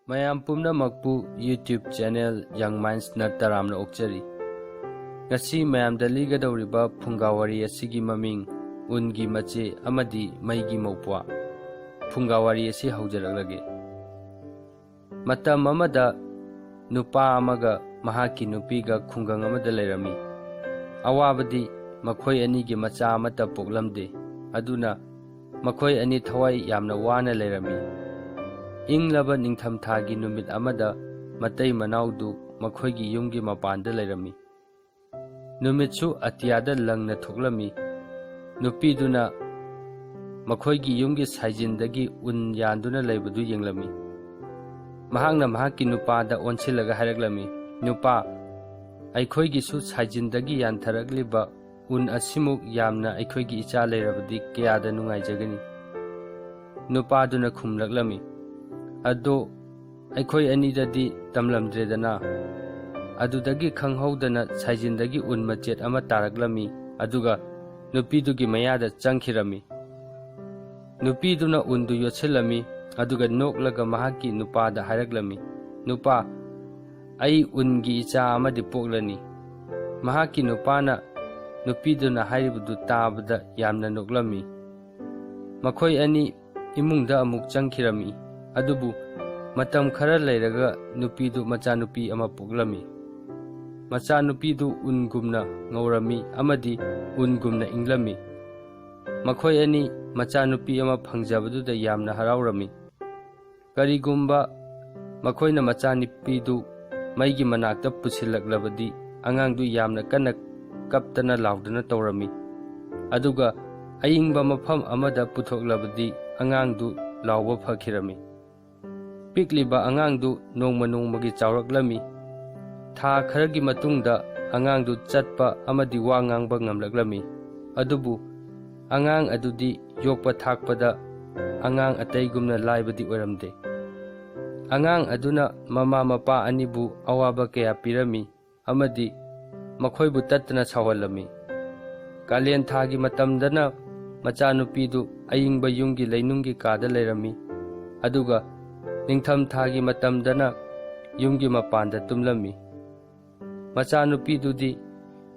ꯃꯌꯥꯝ ꯄꯨꯝꯅꯃꯛꯄꯨ YouTube channel ꯌꯪ ꯃꯥꯏꯟꯁꯅ ꯇꯔꯥꯝꯅ ꯑꯣꯛꯆꯔꯤ꯫ ꯉꯁꯤ ꯃꯌꯥꯝꯗ ꯂꯤꯒꯗꯧꯔꯤꯕ ꯐꯨꯡꯒꯥꯋꯥꯔꯤ ꯑꯁꯤꯒꯤ ꯃꯃꯤꯡ ꯎꯟꯒꯤ ꯃꯆꯦ ꯑꯃꯗꯤ ꯃꯩꯒꯤ ꯃꯧꯄ꯭ꯋꯥ꯫ ꯐꯨꯡꯒꯥꯋꯥꯔꯤ ꯑꯁꯤ ꯍꯧꯖꯔꯛꯂꯒꯦ꯫ ꯃꯇꯝ ꯑꯃꯗ ꯅꯨꯄꯥ ꯑꯃꯒ ꯃꯍꯥꯛꯀꯤ ꯅꯨꯄꯤꯒ ꯈꯨꯡꯒꯪ ꯑꯃꯗ ꯂꯩꯔꯝꯃꯤ꯫ ꯑꯋꯥꯕꯗꯤ ꯃꯈꯣꯏ ꯑꯅꯤꯒꯤ ꯃꯆꯥ ꯑꯃꯠꯇ ꯄꯣꯛꯂꯝꯗꯦ꯫ ꯑꯗꯨꯅ ꯃꯈꯣꯏ ꯑꯅꯤ ꯊꯋꯥꯏ ꯌꯥꯝꯅ ꯋꯥꯅ ꯂꯩꯔꯝꯃꯤ꯫ ꯏꯪꯂꯕ ꯅꯤꯡꯊꯝꯊꯥꯒꯤ ꯅꯨꯃꯤꯠ ꯑꯃꯗ ꯃꯇꯩ ꯃꯅꯥꯎꯗꯨ ꯃꯈꯣꯏꯒꯤ ꯌꯨꯝꯒꯤ ꯃꯄꯥꯟꯗ ꯂꯩꯔꯝꯃꯤ꯫ ꯅꯨꯃꯤꯠꯁꯨ ꯑꯇꯤꯌꯥꯗ ꯂꯪꯅ ꯊꯣꯛꯂꯝꯃꯤ꯫ ꯅꯨꯄꯤꯗꯨꯅ ꯃꯈꯣꯏꯒꯤ ꯌꯨꯝꯒꯤ ꯁꯥꯏꯖꯤꯟꯗꯒꯤ ꯎꯟ ꯌꯥꯟꯗꯨꯅ ꯂꯩꯕꯗꯨ ꯌꯦꯡꯂꯝꯃꯤ꯫ ꯃꯍꯥꯛꯅ ꯃꯍꯥꯛꯀꯤ ꯅꯨꯄꯥꯗ ꯑꯣꯟꯁꯤꯜꯂꯒ ꯍꯥꯏꯔꯛꯂꯝꯃꯤ, "ꯅꯨꯄꯥ, ꯑꯩꯈꯣꯏꯒꯤꯁꯨ ꯁꯥꯏꯖꯤꯟꯗꯒꯤ ꯌꯥꯟꯊꯔꯛꯂꯤꯕ ꯎꯟ ꯑꯁꯤꯃꯨꯛ ꯌꯥꯝꯅ ꯑꯩꯈꯣꯏꯒꯤ ꯏꯆꯥ ꯂꯩꯔꯕꯗꯤ ꯀꯌꯥꯗ ꯅꯨꯡꯉꯥꯏꯖꯒꯅꯤ?" ꯅꯨꯄꯥꯗꯨꯅ ꯈꯨꯝꯂꯛꯂꯝꯃꯤ, "ꯑꯗꯣ ꯑꯩꯈꯣꯏ ꯑꯅꯤꯗꯗꯤ ꯇꯝꯂꯝꯗ꯭ꯔꯦꯗꯅ." ꯑꯗꯨꯗꯒꯤ ꯈꯪꯍꯧꯗꯅ ꯁꯥꯏꯖꯤꯟꯗꯒꯤ ꯎꯟ ꯃꯆꯦꯠ ꯑꯃ ꯇꯥꯔꯛꯂꯝꯃꯤ, ꯑꯗꯨꯒ ꯅꯨꯄꯤꯗꯨꯒꯤ ꯃꯌꯥꯗ ꯆꯪꯈꯤꯔꯝꯃꯤ꯫ ꯅꯨꯄꯤꯗꯨꯅ ꯎꯟꯗꯨ ꯌꯣꯠꯁꯤꯜꯂꯝꯃꯤ, ꯑꯗꯨꯒ ꯅꯣꯛꯂꯒ ꯃꯍꯥꯛꯀꯤ ꯅꯨꯄꯥꯗ ꯍꯥꯏꯔꯛꯂꯝꯃꯤ, "ꯅꯨꯄꯥ, ꯑꯩ ꯎꯟꯒꯤ ꯏꯆꯥ ꯑꯃꯗꯤ ꯄꯣꯛꯂꯅꯤ." ꯃꯍꯥꯛꯀꯤ ꯅꯨꯄꯥꯅ ꯅꯨꯄꯤꯗꯨꯅ ꯍꯥꯏꯔꯤꯕꯗꯨ ꯇꯥꯕꯗ ꯌꯥꯝꯅ ꯅꯣꯛꯂꯝꯃꯤ꯫ ꯃꯈꯣꯏ ꯑꯅꯤ ꯏꯃꯨꯡꯗ ꯑꯃꯨꯛ ꯆꯪꯈꯤꯔꯝꯃꯤ꯫ ꯑꯗꯨꯕꯨ ꯃꯇꯝ ꯈꯔ ꯂꯩꯔꯒ ꯅꯨꯄꯤꯗꯨ ꯃꯆꯥꯅꯨꯄꯤ ꯑꯃ ꯄꯣꯛꯂꯝꯃꯤ꯫ ꯃꯆꯥꯅꯨꯄꯤꯗꯨ ꯎꯟꯒꯨꯝꯅ ꯉꯧꯔꯝꯃꯤ ꯑꯃꯗꯤ ꯎꯟꯒꯨꯝꯅ ꯏꯪꯂꯝꯃꯤ꯫ ꯃꯈꯣꯏ ꯑꯅꯤ ꯃꯆꯥꯅꯨꯄꯤ ꯑꯃ ꯐꯪꯖꯕꯗꯨꯗ ꯌꯥꯝꯅ ꯍꯔꯥꯎꯔꯝꯃꯤ꯫ ꯀꯔꯤꯒꯨꯝꯕ ꯃꯈꯣꯏꯅ ꯃꯆꯥꯅꯨꯄꯤꯗꯨ ꯃꯩꯒꯤ ꯃꯅꯥꯛꯇ ꯄꯨꯁꯤꯜꯂꯛꯂꯕꯗꯤ ꯑꯉꯥꯡꯗꯨ ꯌꯥꯝꯅ ꯀꯟꯅ ꯀꯞꯇꯅ ꯂꯥꯎꯗꯅ ꯇꯧꯔꯝꯃꯤ, ꯑꯗꯨꯒ ꯑꯏꯪꯕ ꯃꯐꯝ ꯑꯃꯗ ꯄꯨꯊꯣꯛꯂꯕꯗꯤ ꯑꯉꯥꯡꯗꯨ ꯂꯥꯎꯕ ꯐꯈꯤꯔꯝꯃꯤ꯫ ꯄꯤꯛꯂꯤꯕ ꯑꯉꯥꯡꯗꯨ ꯅꯣꯡꯃ ꯅꯣꯡꯃꯒꯤ ꯆꯥꯎꯔꯛꯂꯝꯃꯤ꯫ ꯊꯥ ꯈꯔꯒꯤ ꯃꯇꯨꯡꯗ ꯑꯉꯥꯡꯗꯨ ꯆꯠꯄ ꯑꯃꯗꯤ ꯋꯥ ꯉꯥꯡꯕ ꯉꯝꯂꯛꯂꯝꯃꯤ꯫ ꯑꯗꯨꯕꯨ ꯑꯉꯥꯡ ꯑꯗꯨꯗꯤ ꯌꯣꯛꯄ ꯊꯥꯛꯄꯗ ꯑꯉꯥꯡ ꯑꯇꯩꯒꯨꯝꯅ ꯂꯥꯏꯕꯗꯤ ꯑꯣꯏꯔꯝꯗꯦ꯫ ꯑꯉꯥꯡ ꯑꯗꯨꯅ ꯃꯃꯥ ꯃꯄꯥ ꯑꯅꯤꯕꯨ ꯑꯋꯥꯕ ꯀꯌꯥ ꯄꯤꯔꯝꯃꯤ ꯑꯃꯗꯤ ꯃꯈꯣꯏꯕꯨ ꯇꯠꯇꯅ ꯁꯥꯎꯍꯜꯂꯝꯃꯤ꯫ ꯀꯥꯂꯦꯟ ꯊꯥꯒꯤ ꯃꯇꯝꯗꯅ ꯃꯆꯥꯅꯨꯄꯤꯗꯨ ꯑꯏꯪꯕ ꯌꯨꯝꯒꯤ ꯂꯩꯅꯨꯡꯒꯤ ꯀꯥꯗ ꯂꯩꯔꯝꯃꯤ, ꯑꯗꯨꯒ ꯅꯤꯡꯊꯝ ꯊꯥꯒꯤ ꯃꯇꯝꯗꯅ ꯌꯨꯝꯒꯤ ꯃꯄꯥꯟꯗ ꯇꯨꯝꯂꯝꯃꯤ꯫ ꯃꯆꯥꯅꯨꯄꯤꯗꯨꯗꯤ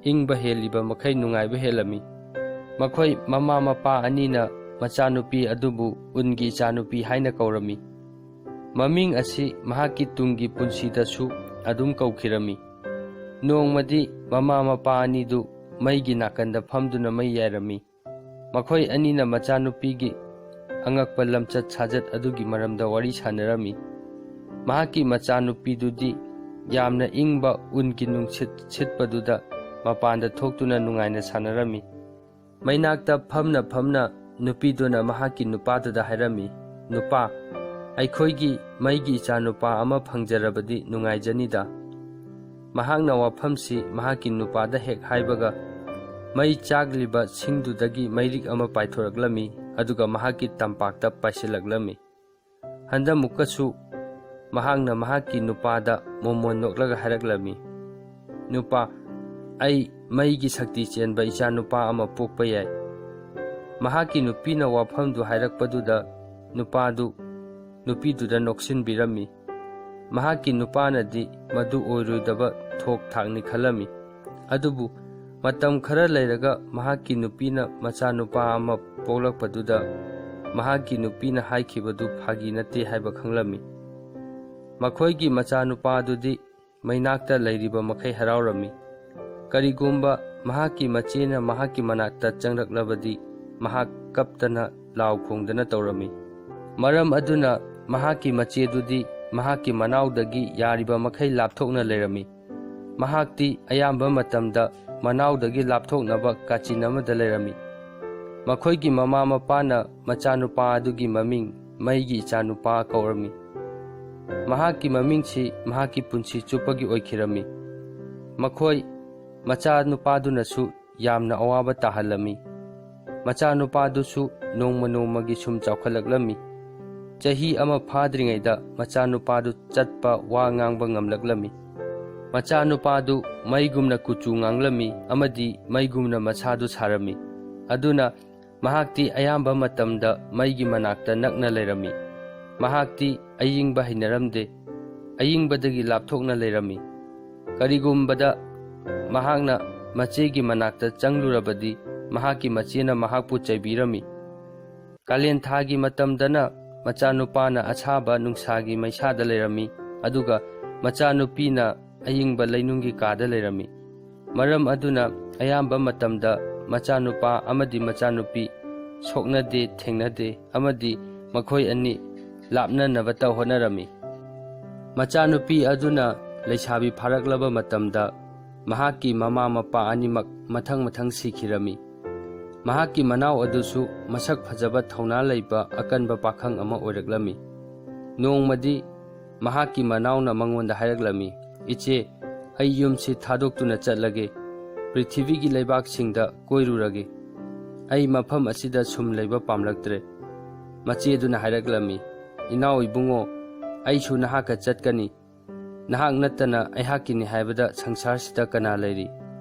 ꯏꯪꯕ ꯍꯦꯜꯂꯤꯕ ꯃꯈꯩ ꯅꯨꯡꯉꯥꯏꯕ ꯍꯦꯜꯂꯝꯃꯤ꯫ ꯃꯈꯣꯏ ꯃꯃꯥ ꯃꯄꯥ ꯑꯅꯤꯅ ꯃꯆꯥꯅꯨꯄꯤ ꯑꯗꯨꯕꯨ ꯎꯟꯒꯤ ꯏꯆꯥꯅꯨꯄꯤ ꯍꯥꯏꯅ ꯀꯧꯔꯝꯃꯤ꯫ ꯃꯃꯤꯡ ꯑꯁꯤ ꯃꯍꯥꯛꯀꯤ ꯇꯨꯡꯒꯤ ꯄꯨꯟꯁꯤꯗꯁꯨ ꯑꯗꯨꯝ ꯀꯧꯈꯤꯔꯝꯃꯤ꯫ ꯅꯣꯡꯃꯗꯤ ꯃꯃꯥ ꯃꯄꯥ ꯑꯅꯤꯗꯨ ꯃꯩꯒꯤ ꯅꯥꯀꯟꯗ ꯐꯝꯗꯨꯅ ꯃꯩ ꯌꯥꯏꯔꯝꯃꯤ꯫ ꯃꯈꯣꯏ ꯑꯅꯤꯅ ꯃꯆꯥꯅꯨꯄꯤꯒꯤ ꯑꯉꯛꯄ ꯂꯝꯆꯠ ꯁꯥꯖꯠ ꯑꯗꯨꯒꯤ ꯃꯔꯝꯗ ꯋꯥꯔꯤ ꯁꯥꯅꯔꯝꯃꯤ꯫ ꯃꯍꯥꯛꯀꯤ ꯃꯆꯥꯅꯨꯄꯤꯗꯨꯗꯤ ꯌꯥꯝꯅ ꯏꯪꯕ ꯎꯟꯒꯤ ꯅꯨꯡꯁꯤꯠ ꯁꯤꯠꯄꯗꯨꯗ ꯃꯄꯥꯟꯗ ꯊꯣꯛꯇꯨꯅ ꯅꯨꯡꯉꯥꯏꯅ ꯁꯥꯟꯅꯔꯝꯃꯤ꯫ ꯃꯩꯅꯥꯛꯇ ꯐꯝꯅ ꯐꯝꯅ ꯅꯨꯄꯤꯗꯨꯅ ꯃꯍꯥꯛꯀꯤ ꯅꯨꯄꯥꯗꯨꯗ ꯍꯥꯏꯔꯝꯃꯤ, "ꯅꯨꯄꯥ, ꯑꯩꯈꯣꯏꯒꯤ ꯃꯩꯒꯤ ꯏꯆꯥꯅꯨꯄꯥ ꯑꯃ ꯐꯪꯖꯔꯕꯗꯤ ꯅꯨꯡꯉꯥꯏꯖꯅꯤꯗ." ꯃꯍꯥꯛꯅ ꯋꯥꯐꯝꯁꯤ ꯃꯍꯥꯛꯀꯤ ꯅꯨꯄꯥꯗ ꯍꯦꯛ ꯍꯥꯏꯕꯒ ꯃꯩ ꯆꯥꯛꯂꯤꯕ ꯁꯤꯡꯗꯨꯗꯒꯤ ꯃꯩꯔꯤꯛ ꯑꯃ ꯄꯥꯏꯊꯣꯔꯛꯂꯝꯃꯤ, ꯑꯗꯨꯒ ꯃꯍꯥꯛꯀꯤ ꯇꯝꯄꯥꯛꯇ ꯄꯥꯏꯁꯤꯜꯂꯛꯂꯝꯃꯤ꯫ ꯍꯟꯗꯃꯨꯛꯀꯁꯨ ꯃꯍꯥꯛꯅ ꯃꯍꯥꯛꯀꯤ ꯅꯨꯄꯥꯗ ꯃꯣꯃꯣꯟ ꯅꯣꯛꯂꯒ ꯍꯥꯏꯔꯛꯂꯝꯃꯤ, "ꯅꯨꯄꯥ, ꯑꯩ ꯃꯩꯒꯤ ꯁꯛꯇꯤ ꯆꯦꯟꯕ ꯏꯆꯥꯅꯨꯄꯥ ꯑꯃ ꯄꯣꯛꯄ ꯌꯥꯏ." ꯃꯍꯥꯛꯀꯤ ꯅꯨꯄꯤꯅ ꯋꯥꯐꯝꯗꯨ ꯍꯥꯏꯔꯛꯄꯗꯨꯗ ꯅꯨꯄꯥꯗꯨ ꯅꯨꯄꯤꯗꯨꯗ ꯅꯣꯛꯁꯤꯟꯕꯤꯔꯝꯃꯤ꯫ ꯃꯍꯥꯛꯀꯤ ꯅꯨꯄꯥꯅꯗꯤ ꯃꯗꯨ ꯑꯣꯏꯔꯣꯏꯗꯕ ꯊꯣꯛ ꯊꯥꯛꯅꯤ ꯈꯜꯂꯝꯃꯤ꯫ ꯑꯗꯨꯕꯨ ꯃꯇꯝ ꯈꯔ ꯂꯩꯔꯒ ꯃꯍꯥꯛꯀꯤ ꯅꯨꯄꯤꯅ ꯃꯆꯥꯅꯨꯄꯥ ꯑꯃ ꯄꯣꯛꯂꯛꯄꯗꯨꯗ ꯃꯍꯥꯛꯀꯤ ꯅꯨꯄꯤꯅ ꯍꯥꯏꯈꯤꯕꯗꯨ ꯐꯥꯒꯤ ꯅꯠꯇꯦ ꯍꯥꯏꯕ ꯈꯪꯂꯝꯃꯤ꯫ ꯃꯈꯣꯏꯒꯤ ꯃꯆꯥꯅꯨꯄꯥꯗꯨꯗꯤ ꯃꯩꯅꯥꯛꯇ ꯂꯩꯔꯤꯕ ꯃꯈꯩ ꯍꯔꯥꯎꯔꯝꯃꯤ꯫ ꯀꯔꯤꯒꯨꯝꯕ ꯃꯍꯥꯛꯀꯤ ꯃꯆꯦꯅ ꯃꯍꯥꯛꯀꯤ ꯃꯅꯥꯛꯇ ꯆꯪꯂꯛꯂꯕꯗꯤ ꯃꯍꯥꯛ ꯀꯞꯇꯅ ꯂꯥꯎ ꯈꯣꯡꯗꯅ ꯇꯧꯔꯝꯃꯤ꯫ ꯃꯔꯝ ꯑꯗꯨꯅ ꯃꯍꯥꯛꯀꯤ ꯃꯆꯦꯗꯨꯗꯤ ꯃꯍꯥꯛꯀꯤ ꯃꯅꯥꯎꯗꯒꯤ ꯌꯥꯔꯤꯕ ꯃꯈꯩ ꯂꯥꯞꯊꯣꯛꯅ ꯂꯩꯔꯝꯃꯤ꯫ ꯃꯍꯥꯛꯇꯤ ꯑꯌꯥꯝꯕ ꯃꯇꯝꯗ ꯃꯅꯥꯎꯗꯒꯤ ꯂꯥꯞꯊꯣꯛꯅꯕ ꯀꯥꯆꯤꯟ ꯑꯃꯗ ꯂꯩꯔꯝꯃꯤ꯫ ꯃꯈꯣꯏꯒꯤ ꯃꯃꯥ ꯃꯄꯥꯅ ꯃꯆꯥꯅꯨꯄꯥ ꯑꯗꯨꯒꯤ ꯃꯃꯤꯡ ꯃꯩꯒꯤ ꯏꯆꯥꯅꯨꯄꯥ ꯀꯧꯔꯝꯃꯤ꯫ ꯃꯍꯥꯛꯀꯤ ꯃꯃꯤꯡꯁꯤ ꯃꯍꯥꯛꯀꯤ ꯄꯨꯟꯁꯤ ꯆꯨꯞꯄꯒꯤ ꯑꯣꯏꯈꯤꯔꯝꯃꯤ꯫ ꯃꯈꯣꯏ ꯃꯆꯥꯅꯨꯄꯥꯗꯨꯅꯁꯨ ꯌꯥꯝꯅ ꯑꯋꯥꯕ ꯇꯥꯍꯜꯂꯝꯃꯤ꯫ ꯃꯆꯥꯅꯨꯄꯥꯗꯨꯁꯨ ꯅꯣꯡꯃ ꯅꯣꯡꯃꯒꯤ ꯁꯨꯝ ꯆꯥꯎꯈꯠꯂꯛꯂꯝꯃꯤ꯫ ꯆꯍꯤ ꯑꯃ ꯐꯥꯗ꯭ꯔꯤꯉꯩꯗ ꯃꯆꯥꯅꯨꯄꯥꯗꯨ ꯆꯠꯄ ꯋꯥ ꯉꯥꯡꯕ ꯉꯝꯂꯛꯂꯝꯃꯤ꯫ ꯃꯆꯥꯅꯨꯄꯥꯗꯨ ꯃꯩꯒꯨꯝꯅ ꯀꯨꯆꯨ ꯉꯥꯡꯂꯝꯃꯤ ꯑꯃꯗꯤ ꯃꯩꯒꯨꯝꯅ ꯃꯁꯥꯗꯨ ꯁꯥꯔꯝꯃꯤ꯫ ꯑꯗꯨꯅ ꯃꯍꯥꯛꯇꯤ ꯑꯌꯥꯝꯕ ꯃꯇꯝꯗ ꯃꯩꯒꯤ ꯃꯅꯥꯛꯇ ꯅꯛꯅ ꯂꯩꯔꯝꯃꯤ꯫ ꯃꯍꯥꯛꯇꯤ ꯑꯏꯪꯕ ꯍꯩꯅꯔꯝꯗꯦ, ꯑꯏꯪꯕꯗꯒꯤ ꯂꯥꯞꯊꯣꯛꯅ ꯂꯩꯔꯝꯃꯤ꯫ ꯀꯔꯤꯒꯨꯝꯕꯗ ꯃꯍꯥꯛꯅ ꯃꯆꯦꯒꯤ ꯃꯅꯥꯛꯇ ꯆꯪꯂꯨꯔꯕꯗꯤ ꯃꯍꯥꯛꯀꯤ ꯃꯆꯦꯅ ꯃꯍꯥꯛꯄꯨ ꯆꯩꯕꯤꯔꯝꯃꯤ꯫ ꯀꯥꯂꯦꯟ ꯊꯥꯒꯤ ꯃꯇꯝꯗꯅ ꯃꯆꯥꯅꯨꯄꯥꯅ ꯑꯁꯥꯕ ꯅꯨꯡꯁꯥꯒꯤ ꯃꯩꯁꯥꯗ ꯂꯩꯔꯝꯃꯤ, ꯑꯗꯨꯒ ꯃꯆꯥꯅꯨꯄꯤꯅ ꯑꯏꯪꯕ ꯂꯩꯅꯨꯡꯒꯤ ꯀꯥꯗ ꯂꯩꯔꯝꯃꯤ꯫ ꯃꯔꯝ ꯑꯗꯨꯅ ꯑꯌꯥꯝꯕ ꯃꯇꯝꯗ ꯃꯆꯥꯅꯨꯄꯥ ꯑꯃꯗꯤ ꯃꯆꯥꯅꯨꯄꯤ ꯁꯣꯛꯅꯗꯦ, ꯊꯦꯡꯅꯗꯦ, ꯑꯃꯗꯤ ꯃꯈꯣꯏ ꯑꯅꯤ ꯂꯥꯞꯅꯅꯕꯇ ꯍꯣꯠꯅꯔꯝꯃꯤ꯫ ꯃꯆꯥꯅꯨꯄꯤ ꯑꯗꯨꯅ ꯂꯩꯁꯥꯕꯤ ꯐꯥꯔꯛꯂꯕ ꯃꯇꯝꯗ ꯃꯍꯥꯛꯀꯤ ꯃꯃꯥ ꯃꯄꯥ ꯑꯅꯤꯃꯛ ꯃꯊꯪ ꯃꯊꯪ ꯁꯤꯈꯤꯔꯝꯃꯤ꯫ ꯃꯍꯥꯛꯀꯤ ꯃꯅꯥꯎ ꯑꯗꯨꯁꯨ ꯃꯁꯛ ꯐꯖꯕ ꯊꯧꯅꯥ ꯂꯩꯕ ꯑꯀꯟꯕ ꯄꯥꯈꯪ ꯑꯃ ꯑꯣꯏꯔꯛꯂꯝꯃꯤ꯫ ꯅꯣꯡꯃꯗꯤ ꯃꯍꯥꯛꯀꯤ ꯃꯅꯥꯎꯅ ꯃꯉꯣꯟꯗ ꯍꯥꯏꯔꯛꯂꯝꯃꯤ, "ꯏꯆꯦ, ꯑꯩ ꯌꯨꯝꯁꯤ ꯊꯥꯗꯣꯛꯇꯨꯅ ꯆꯠꯂꯒꯦ, ꯄ꯭ꯔꯤꯊꯤꯕꯤꯒꯤ ꯂꯩꯕꯥꯛꯁꯤꯡꯗ ꯀꯣꯏꯔꯨꯔꯒꯦ꯫ ꯑꯩ ꯃꯐꯝ ꯑꯁꯤꯗ ꯁꯨꯝ ꯂꯩꯕ ꯄꯥꯝꯂꯛꯇ꯭ꯔꯦ." ꯃꯆꯦꯗꯨꯅ ꯍꯥꯏꯔꯛꯂꯝꯃꯤ, "ꯏꯅꯥꯎ ꯏꯕꯨꯡꯉꯣ, ꯑꯩꯁꯨ ꯅꯍꯥꯛꯀ ꯆꯠꯀꯅꯤ꯫ ꯅꯍꯥꯛ ꯅꯠꯇꯅ ꯑꯩꯍꯥꯛꯀꯤꯅꯤ ꯍꯥꯏꯕꯗ ꯁꯪꯁꯥꯔꯁꯤꯗ ꯀꯅꯥ ꯂꯩꯔꯤ?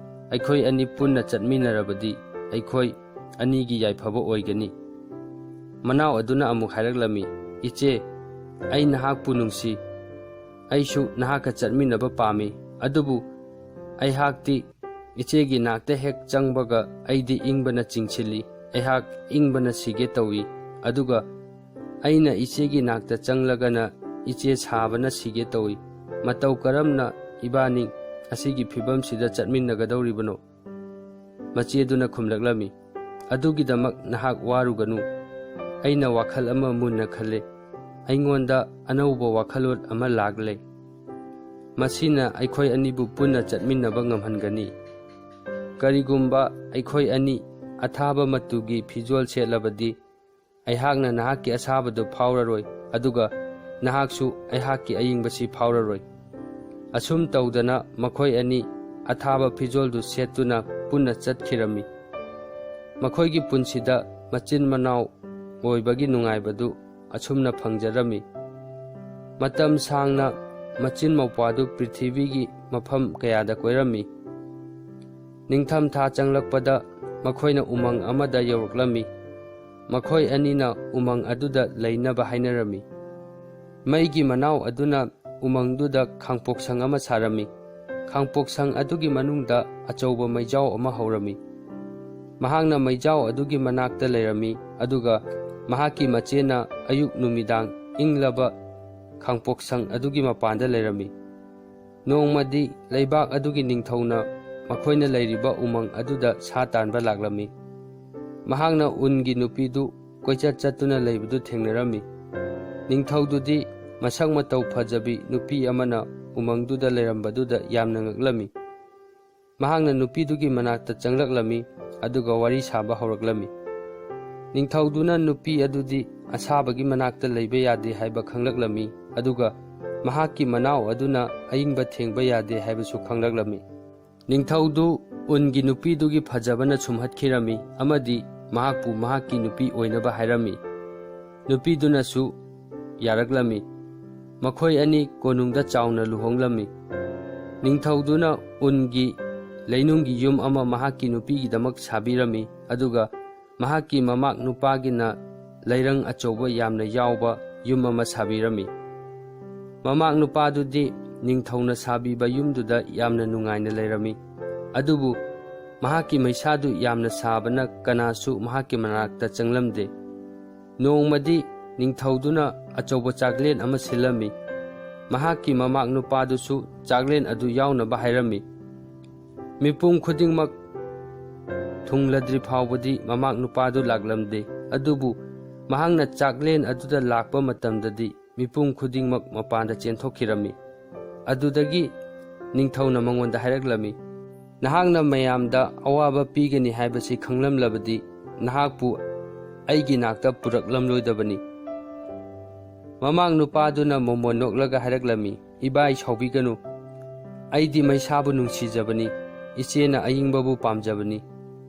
ꯑꯩꯈꯣꯏ ꯑꯅꯤ ꯄꯨꯟꯅ ꯆꯠꯃꯤꯟꯅꯔꯕꯗꯤ ꯑꯩꯈꯣꯏ ꯑꯅꯤꯒꯤ ꯌꯥꯏꯐꯕ ꯑꯣꯏꯒꯅꯤ." ꯃꯅꯥꯎ ꯑꯗꯨꯅ ꯑꯃꯨꯛ ꯍꯥꯏꯔꯛꯂꯝꯃꯤ, "ꯏꯆꯦ, ꯑꯩ ꯅꯍꯥꯛꯄꯨ ꯅꯨꯡꯁꯤ, ꯑꯩꯁꯨ ꯅꯍꯥꯛꯀ ꯆꯠꯃꯤꯟꯅꯕ ꯄꯥꯝꯃꯤ, ꯑꯗꯨꯕꯨ ꯑꯩꯍꯥꯛꯇꯤ ꯏꯆꯦꯒꯤ ꯅꯥꯛꯇ ꯍꯦꯛ ꯆꯪꯕꯒ ꯑꯩꯗꯤ ꯏꯪꯕꯅ ꯆꯤꯡꯁꯤꯜꯂꯤ, ꯑꯩꯍꯥꯛ ꯏꯪꯕꯅ ꯁꯤꯒꯦ ꯇꯧꯏ, ꯑꯗꯨꯒ ꯑꯩꯅ ꯏꯆꯦꯒꯤ ꯅꯥꯛꯇ ꯆꯪꯂꯒꯅ ꯏꯆꯦ ꯁꯥꯕꯅ ꯁꯤꯒꯦ ꯇꯧꯏ꯫ ꯃꯇꯧ ꯀꯔꯝꯅ ꯏꯕꯥꯅꯤ ꯑꯁꯤꯒꯤ ꯐꯤꯕꯝꯁꯤꯗ ꯆꯠꯃꯤꯟꯅꯒꯗꯧꯔꯤꯕꯅꯣ?" ꯃꯆꯦꯗꯨꯅ ꯈꯨꯝꯂꯛꯂꯝꯃꯤ, "ꯑꯗꯨꯒꯤꯗꯃꯛ ꯅꯍꯥꯛ ꯋꯥꯔꯨꯒꯅꯨ, ꯑꯩꯅ ꯋꯥꯈꯜ ꯑꯃ ꯃꯨꯟꯅ ꯈꯜꯂꯦ꯫ ꯑꯩꯉꯣꯟꯗ ꯑꯅꯧꯕ ꯋꯥꯈꯜꯂꯣꯟ ꯑꯃ ꯂꯥꯛꯂꯦ꯫ ꯃꯁꯤꯅ ꯑꯩꯈꯣꯏ ꯑꯅꯤꯕꯨ ꯄꯨꯟꯅ ꯆꯠꯃꯤꯟꯅꯕ ꯉꯝꯍꯟꯒꯅꯤ꯫ ꯀꯔꯤꯒꯨꯝꯕ ꯑꯩꯈꯣꯏ ꯑꯅꯤ ꯑꯊꯥꯕ ꯃꯆꯨꯒꯤ ꯐꯤꯖꯣꯜ ꯁꯦꯠꯂꯕꯗꯤ ꯑꯩꯍꯥꯛꯅ ꯅꯍꯥꯛꯀꯤ ꯑꯁꯥꯕꯗꯨ ꯐꯥꯎꯔꯔꯣꯏ, ꯑꯗꯨꯒ ꯅꯍꯥꯛꯁꯨ ꯑꯩꯍꯥꯛꯀꯤ ꯑꯏꯪꯕꯁꯤ ꯐꯥꯎꯔꯔꯣꯏ꯫ ꯑꯁꯨꯝ ꯇꯧꯗꯅ ꯃꯈꯣꯏ ꯑꯅꯤ ꯑꯊꯥꯕ ꯐꯤꯖꯣꯜꯗꯨ ꯁꯦꯠꯇꯨꯅ ꯄꯨꯟꯅ ꯆꯠꯈꯤꯔꯝꯃꯤ꯫ ꯃꯈꯣꯏꯒꯤ ꯄꯨꯟꯁꯤꯗ ꯃꯆꯤꯟ ꯃꯅꯥꯎ ꯑꯣꯏꯕꯒꯤ ꯅꯨꯡꯉꯥꯏꯕꯗꯨ ꯑꯁꯨꯝꯅ ꯐꯪꯖꯔꯝꯃꯤ꯫ ꯃꯇꯝ ꯁꯥꯡꯅ ꯃꯆꯤꯟ ꯃꯧꯄ꯭ꯋꯥꯗꯨ ꯄ꯭ꯔꯤꯊꯤꯕꯤꯒꯤ ꯃꯐꯝ ꯀꯌꯥꯗ ꯀꯣꯏꯔꯝꯃꯤ꯫ ꯅꯤꯡꯊꯝꯊꯥ ꯆꯪꯂꯛꯄꯗ ꯃꯈꯣꯏꯅ ꯎꯃꯪ ꯑꯃꯗ ꯌꯧꯔꯛꯂꯝꯃꯤ꯫ ꯃꯈꯣꯏ ꯑꯅꯤꯅ ꯎꯃꯪ ꯑꯗꯨꯗ ꯂꯩꯅꯕ ꯍꯥꯏꯅꯔꯝꯃꯤ꯫ ꯃꯩꯒꯤ ꯃꯅꯥꯎ ꯑꯗꯨꯅ ꯎꯃꯪꯗꯨꯗ ꯈꯥꯡꯄꯣꯛꯁꯪ ꯑꯃ ꯁꯥꯔꯝꯃꯤ꯫ ꯈꯥꯡꯄꯣꯛꯁꯪ ꯑꯗꯨꯒꯤ ꯃꯅꯨꯡꯗ ꯑꯆꯧꯕ ꯃꯩꯖꯥꯎ ꯑꯃ ꯍꯧꯔꯝꯃꯤ꯫ ꯃꯍꯥꯛꯅ ꯃꯩꯖꯥꯎ ꯑꯗꯨꯒꯤ ꯃꯅꯥꯛꯇ ꯂꯩꯔꯝꯃꯤ, ꯑꯗꯨꯒ ꯃꯍꯥꯛꯀꯤ ꯃꯆꯦꯅ ꯑꯌꯨꯛ ꯅꯨꯃꯤꯗꯥꯡ ꯏꯪꯂꯕ ꯈꯥꯡꯄꯣꯛꯁꯪ ꯑꯗꯨꯒꯤ ꯃꯄꯥꯟꯗ ꯂꯩꯔꯝꯃꯤ꯫ ꯅꯣꯡꯃꯗꯤ ꯂꯩꯕꯥꯛ ꯑꯗꯨꯒꯤ ꯅꯤꯡꯊꯧꯅ ꯃꯈꯣꯏꯅ ꯂꯩꯔꯤꯕ ꯎꯃꯪ ꯑꯗꯨꯗ ꯁꯥ ꯇꯥꯟꯕ ꯂꯥꯛꯂꯝꯃꯤ꯫ ꯃꯍꯥꯛꯅ ꯎꯟꯒꯤ ꯅꯨꯄꯤꯗꯨ ꯀꯣꯏꯆꯠ ꯆꯠꯇꯨꯅ ꯂꯩꯕꯗꯨ ꯊꯦꯡꯅꯔꯝꯃꯤ꯫ ꯅꯤꯡꯊꯧꯗꯨꯗꯤ ꯃꯁꯛ ꯃꯇꯧ ꯐꯖꯕꯤ ꯅꯨꯄꯤ ꯑꯃꯅ ꯎꯃꯪꯗꯨꯗ ꯂꯩꯔꯝꯕꯗꯨꯗ ꯌꯥꯝꯅ ꯉꯛꯂꯝꯃꯤ꯫ ꯃꯍꯥꯛꯅ ꯅꯨꯄꯤꯗꯨꯒꯤ ꯃꯅꯥꯛꯇ ꯆꯪꯂꯛꯂꯝꯃꯤ, ꯑꯗꯨꯒ ꯋꯥꯔꯤ ꯁꯥꯕ ꯍꯧꯔꯛꯂꯝꯃꯤ꯫ ꯅꯤꯡꯊꯧꯗꯨꯅ ꯅꯨꯄꯤ ꯑꯗꯨꯗꯤ ꯑꯁꯥꯕꯒꯤ ꯃꯅꯥꯛꯇ ꯂꯩꯕ ꯌꯥꯗꯦ ꯍꯥꯏꯕ ꯈꯪꯂꯛꯂꯝꯃꯤ, ꯑꯗꯨꯒ ꯃꯍꯥꯛꯀꯤ ꯃꯅꯥꯎ ꯑꯗꯨꯅ ꯑꯏꯪꯕ ꯊꯦꯡꯕ ꯌꯥꯗꯦ ꯍꯥꯏꯕꯁꯨ ꯈꯪꯂꯛꯂꯝꯃꯤ꯫ ꯅꯤꯡꯊꯧꯗꯨ ꯎꯟꯒꯤ ꯅꯨꯄꯤꯗꯨꯒꯤ ꯐꯖꯕꯅ ꯁꯨꯝꯍꯠꯈꯤꯔꯝꯃꯤ, ꯑꯃꯗꯤ ꯃꯍꯥꯛꯄꯨ ꯃꯍꯥꯛꯀꯤ ꯅꯨꯄꯤ ꯑꯣꯏꯅꯕ ꯍꯥꯏꯔꯝꯃꯤ꯫ ꯅꯨꯄꯤꯗꯨꯅꯁꯨ ꯌꯥꯔꯛꯂꯝꯃꯤ꯫ ꯃꯈꯣꯏ ꯑꯅꯤ ꯀꯣꯅꯨꯡꯗ ꯆꯥꯎꯅ ꯂꯨꯍꯣꯡꯂꯝꯃꯤ꯫ ꯅꯤꯡꯊꯧꯗꯨꯅ ꯎꯟꯒꯤ ꯂꯩꯅꯨꯡꯒꯤ ꯌꯨꯝ ꯑꯃ ꯃꯍꯥꯛꯀꯤ ꯅꯨꯄꯤꯒꯤꯗꯃꯛ ꯁꯥꯕꯤꯔꯝꯃꯤ, ꯑꯗꯨꯒ ꯃꯍꯥꯛꯀꯤ ꯃꯃꯥꯛ ꯅꯨꯄꯥꯒꯤꯅ ꯂꯩꯔꯪ ꯑꯆꯧꯕ ꯌꯥꯝꯅ ꯌꯥꯎꯕ ꯌꯨꯝ ꯑꯃ ꯁꯥꯕꯤꯔꯝꯃꯤ꯫ ꯃꯃꯥꯛ ꯅꯨꯄꯥꯗꯨꯗꯤ ꯅꯤꯡꯊꯧꯅ ꯁꯥꯕꯤꯕ ꯌꯨꯝꯗꯨꯗ ꯌꯥꯝꯅ ꯅꯨꯡꯉꯥꯏꯅ ꯂꯩꯔꯝꯃꯤ, ꯑꯗꯨꯕꯨ ꯃꯍꯥꯛꯀꯤ ꯃꯩꯁꯥꯗꯨ ꯌꯥꯝꯅ ꯁꯥꯕꯅ ꯀꯅꯥꯁꯨ ꯃꯍꯥꯛꯀꯤ ꯃꯅꯥꯛꯇ ꯆꯪꯂꯝꯗꯦ꯫ ꯅꯣꯡꯃꯗꯤ ꯅꯤꯡꯊꯧꯗꯨꯅ ꯑꯆꯧꯕ ꯆꯥꯛꯂꯦꯟ ꯑꯃ ꯁꯤꯜꯂꯝꯃꯤ꯫ ꯃꯍꯥꯛꯀꯤ ꯃꯃꯥꯛ ꯅꯨꯄꯥꯗꯨꯁꯨ ꯆꯥꯛꯂꯦꯟ ꯑꯗꯨ ꯌꯥꯎꯅꯕ ꯍꯥꯏꯔꯝꯃꯤ꯫ ꯃꯤꯄꯨꯝ ꯈꯨꯗꯤꯡꯃꯛ ꯊꯨꯡꯂꯗ꯭ꯔꯤ ꯐꯥꯎꯕꯗꯤ ꯃꯃꯥꯛ ꯅꯨꯄꯥꯗꯨ ꯂꯥꯛꯂꯝꯗꯦ, ꯑꯗꯨꯕꯨ ꯃꯍꯥꯛꯅ ꯆꯥꯛꯂꯦꯟ ꯑꯗꯨꯗ ꯂꯥꯛꯄ ꯃꯇꯝꯗꯗꯤ ꯃꯤꯄꯨꯝ ꯈꯨꯗꯤꯡꯃꯛ ꯃꯄꯥꯟꯗ ꯆꯦꯟꯊꯣꯛꯈꯤꯔꯝꯃꯤ꯫ ꯑꯗꯨꯗꯒꯤ ꯅꯤꯡꯊꯧꯅ ꯃꯉꯣꯟꯗ ꯍꯥꯏꯔꯛꯂꯝꯃꯤ, "ꯅꯍꯥꯛꯅ ꯃꯌꯥꯝꯗ ꯑꯋꯥꯕ ꯄꯤꯒꯅꯤ ꯍꯥꯏꯕꯁꯤ ꯈꯪꯂꯝꯂꯕꯗꯤ ꯅꯍꯥꯛꯄꯨ ꯑꯩꯒꯤ ꯅꯥꯛꯇ ꯄꯨꯔꯛꯂꯝꯂꯣꯏꯗꯕꯅꯤ." ꯃꯃꯥꯛ ꯅꯨꯄꯥꯗꯨꯅ ꯃꯣꯃꯣꯟ ꯅꯣꯛꯂꯒ ꯍꯥꯏꯔꯛꯂꯝꯃꯤ, "ꯏꯕꯥꯏ ꯁꯥꯎꯕꯤꯒꯅꯨ, ꯑꯩꯗꯤ ꯃꯩꯁꯥꯕꯨ ꯅꯨꯡꯁꯤꯖꯕꯅꯤ, ꯏꯆꯦꯅ ꯑꯏꯪꯕꯕꯨ ꯄꯥꯝꯖꯕꯅꯤ꯫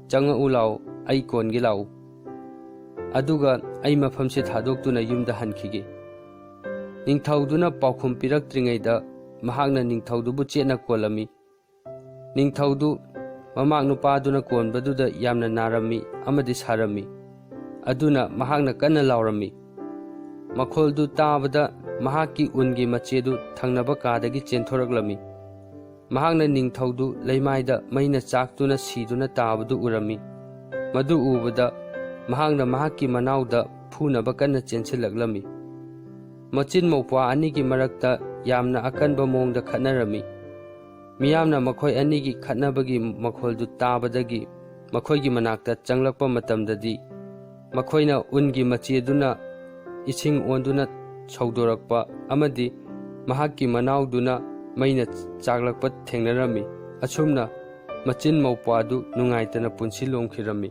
ꯆꯪꯉꯛꯎ ꯂꯥꯎ, ꯑꯩ ꯀꯣꯟꯒꯦ ꯂꯥꯎ, ꯑꯗꯨꯒ ꯑꯩ ꯃꯐꯝꯁꯤ ꯊꯥꯗꯣꯛꯇꯨꯅ ꯌꯨꯝꯗ ꯍꯟꯈꯤꯒꯦ." ꯅꯤꯡꯊꯧꯗꯨꯅ ꯄꯥꯎꯈꯨꯝ ꯄꯤꯔꯛꯇ꯭ꯔꯤꯉꯩꯗ ꯃꯍꯥꯛꯅ ꯅꯤꯡꯊꯧꯗꯨꯕꯨ ꯆꯦꯠꯅ ꯀꯣꯜꯂꯝꯃꯤ꯫ ꯅꯤꯡꯊꯧꯗꯨ ꯃꯃꯥꯛ ꯅꯨꯄꯥꯗꯨꯅ ꯀꯣꯟꯕꯗꯨꯗ ꯌꯥꯝꯅ ꯅꯥꯔꯝꯃꯤ ꯑꯃꯗꯤ ꯁꯥꯔꯝꯃꯤ, ꯑꯗꯨꯅ ꯃꯍꯥꯛꯅ ꯀꯟꯅ ꯂꯥꯎꯔꯝꯃꯤ, ꯃꯈꯣꯜꯗꯨ ꯇꯥꯕꯗ ꯃꯍꯥꯛꯀꯤ ꯎꯟꯒꯤ ꯃꯆꯦꯗꯨ ꯊꯪꯅꯕ ꯀꯥꯗꯒꯤ ꯆꯦꯟꯊꯣꯔꯛꯂꯝꯃꯤ꯫ ꯃꯍꯥꯛꯅ ꯅꯤꯡꯊꯧꯗꯨ ꯂꯩꯃꯥꯏꯗ ꯃꯩꯅ ꯆꯥꯛꯇꯨꯅ ꯁꯤꯗꯨꯅ ꯇꯥꯕꯗꯨ ꯎꯔꯝꯃꯤ꯫ ꯃꯗꯨ ꯎꯕꯗ ꯃꯍꯥꯛꯅ ꯃꯍꯥꯛꯀꯤ ꯃꯅꯥꯎꯗ ꯐꯨꯅꯕ ꯀꯟꯅ ꯆꯦꯟꯁꯤꯜꯂꯛꯂꯝꯃꯤ꯫ ꯃꯆꯤꯟ ꯃꯧꯄ꯭ꯋꯥ ꯑꯅꯤꯒꯤ ꯃꯔꯛꯇ ꯌꯥꯝꯅ ꯑꯀꯟꯕ ꯃꯑꯣꯡꯗ ꯈꯠꯅꯔꯝꯃꯤ꯫ ꯃꯤꯌꯥꯝꯅ ꯃꯈꯣꯏ ꯑꯅꯤꯒꯤ ꯈꯠꯅꯕꯒꯤ ꯃꯈꯣꯜꯗꯨ ꯇꯥꯕꯗꯒꯤ ꯃꯈꯣꯏꯒꯤ ꯃꯅꯥꯛꯇ ꯆꯪꯂꯛꯄ ꯃꯇꯝꯗꯗꯤ ꯃꯈꯣꯏꯅ ꯎꯟꯒꯤ ꯃꯆꯦꯗꯨꯅ ꯏꯁꯤꯡ ꯑꯣꯟꯗꯨꯅ ꯁꯧꯗꯣꯔꯛꯄ ꯑꯃꯗꯤ ꯃꯍꯥꯛꯀꯤ ꯃꯅꯥꯎꯗꯨꯅ ꯃꯩꯅ ꯆꯥꯛꯂꯛꯄ ꯊꯦꯡꯅꯔꯝꯃꯤ꯫ ꯑꯁꯨꯝꯅ ꯃꯆꯤꯟ ꯃꯧꯄ꯭ꯋꯥꯗꯨ ꯅꯨꯡꯉꯥꯏꯇꯅ ꯄꯨꯟꯁꯤ ꯂꯣꯝꯈꯤꯔꯝꯃꯤ꯫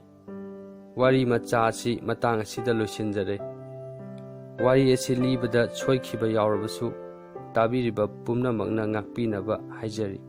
ꯋꯥꯔꯤ ꯃꯆꯥ ꯑꯁꯤ ꯃꯇꯥꯡ ꯑꯁꯤꯗ ꯂꯣꯏꯁꯤꯟꯖꯔꯦ꯫ ꯋꯥꯔꯤ ꯑꯁꯤ ꯂꯤꯕꯗ ꯁꯣꯏꯈꯤꯕ ꯌꯥꯎꯔꯕꯁꯨ ꯇꯥꯕꯤꯔꯤꯕ ꯄꯨꯝꯅꯃꯛꯅ ꯉꯥꯛꯄꯤꯅꯕ ꯍꯥꯏꯖꯔꯤ꯫